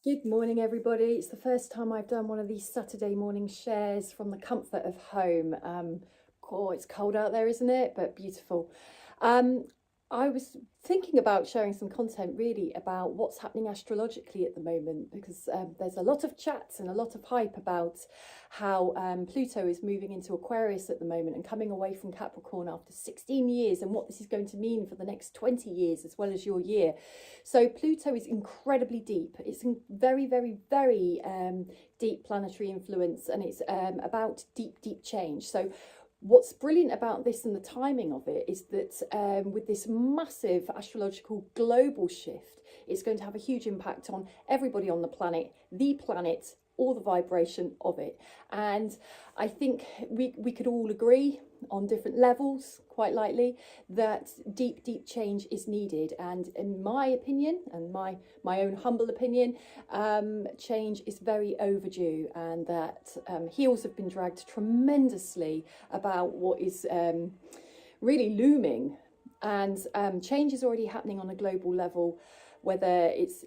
Good morning, everybody. It's the first time I've done one of these Saturday morning shares from the comfort of home. It's cold out there, isn't it? But beautiful. I was thinking about sharing some content really about what's happening astrologically at the moment, because there's a lot of chats and a lot of hype about how Pluto is moving into Aquarius at the moment and coming away from Capricorn after 16 years, and what this is going to mean for the next 20 years as well as your year. So Pluto is incredibly deep. It's very, very, very deep planetary influence, and it's about deep change. So what's brilliant about this and the timing of it is that with this massive astrological global shift, it's going to have a huge impact on everybody on the planet, all the vibration of it. And I think we could all agree on different levels, quite likely, that deep change is needed. And in my opinion, and my own humble opinion, change is very overdue, and that heels have been dragged tremendously about what is really looming. And change is already happening on a global level, whether it's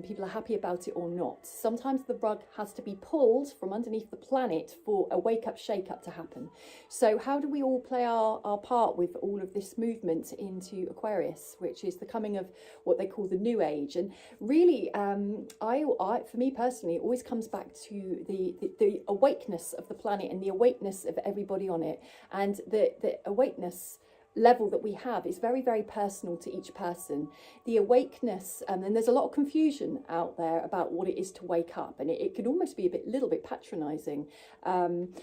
people are happy about it or not. Sometimes the rug has to be pulled from underneath the planet for a wake-up, shake-up to happen. So how do we all play our part with all of this movement into Aquarius, which is the coming of what they call the new age? And really, for me personally, it always comes back to the awakeness of the planet and the awakeness of everybody on it. And the awakeness level that we have is very, very personal to each person. The awakeness, and there's a lot of confusion out there about what it is to wake up, and it could almost be a little bit patronizing,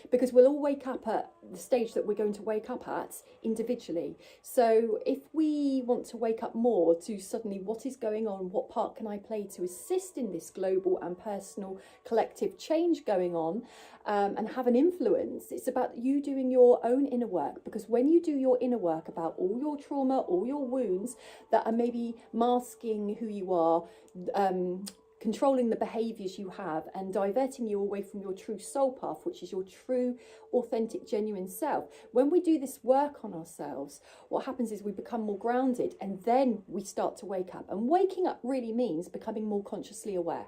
because we'll all wake up at the stage that we're going to wake up at individually. So if we want to wake up more to suddenly what is going on, what part can I play to assist in this global and personal collective change going on, and have an influence, it's about you doing your own inner work. Because when you do your inner work about all your trauma, all your wounds that are maybe masking who you are, controlling the behaviors you have, and diverting you away from your true soul path, which is your true, authentic, genuine self. When we do this work on ourselves, what happens is we become more grounded, and then we start to wake up. And waking up really means becoming more consciously aware.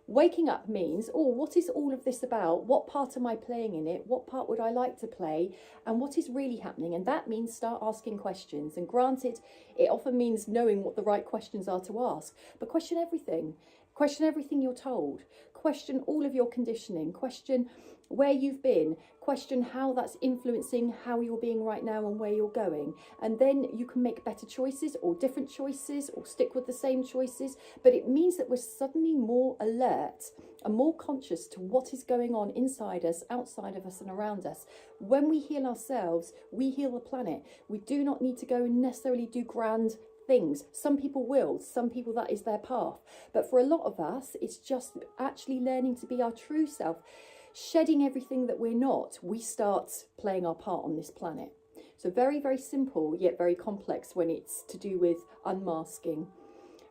Waking up means, what is all of this about? What part am I playing in it? What part would I like to play? And what is really happening? And that means start asking questions. And granted, it often means knowing what the right questions are to ask. But question everything. Question everything you're told. Question all of your conditioning. Question where you've been. Question how that's influencing how you're being right now and where you're going. And then you can make better choices or different choices or stick with the same choices. But it means that we're suddenly more alert and more conscious to what is going on inside us, outside of us, and around us. When we heal ourselves, we heal the planet. We do not need to go and necessarily do grand things. Some people will, some people that is their path. But for a lot of us, it's just actually learning to be our true self. Shedding everything that we're not, we start playing our part on this planet. So very, very simple, yet very complex when it's to do with unmasking,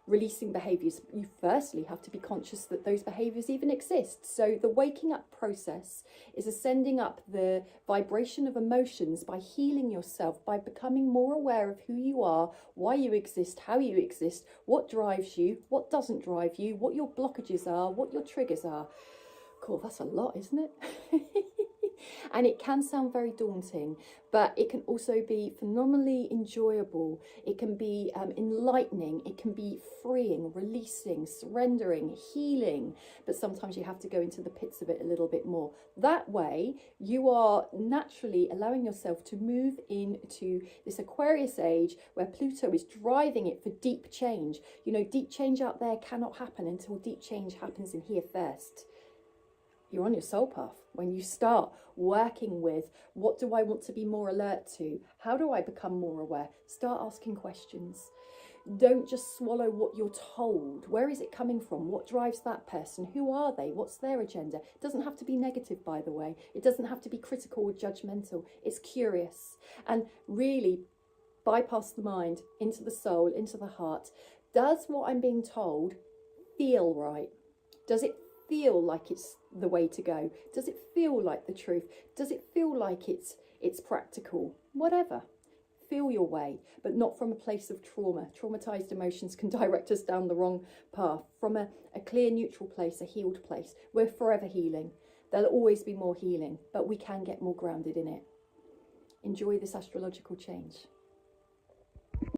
releasing behaviours. You firstly have to be conscious that those behaviours even exist. So the waking up process is ascending up the vibration of emotions by healing yourself, by becoming more aware of who you are, why you exist, how you exist, what drives you, what doesn't drive you, what your blockages are, what your triggers are. Cool, that's a lot, isn't it? And it can sound very daunting, but it can also be phenomenally enjoyable. It can be enlightening. It can be freeing, releasing, surrendering, healing. But sometimes you have to go into the pits of it a little bit more. That way, you are naturally allowing yourself to move into this Aquarius age where Pluto is driving it for deep change. You know, deep change out there cannot happen until deep change happens in here first. You're on your soul path when you start working with, what do I want to be more alert to? How do I become more aware? Start asking questions. Don't just swallow what you're told. Where is it coming from? What drives that person? Who are they? What's their agenda? It doesn't have to be negative, by the way. It doesn't have to be critical or judgmental. It's curious. And really bypass the mind into the soul, into the heart. Does what I'm being told feel right? Does it feel like it's the way to go? Does it feel like the truth? Does it feel like it's practical? Whatever. feel your way, but not from a place of trauma. Traumatized emotions can direct us down the wrong path. From a clear, neutral place, a healed place, we're forever healing. There'll always be more healing, but we can get more grounded in it. Enjoy this astrological change.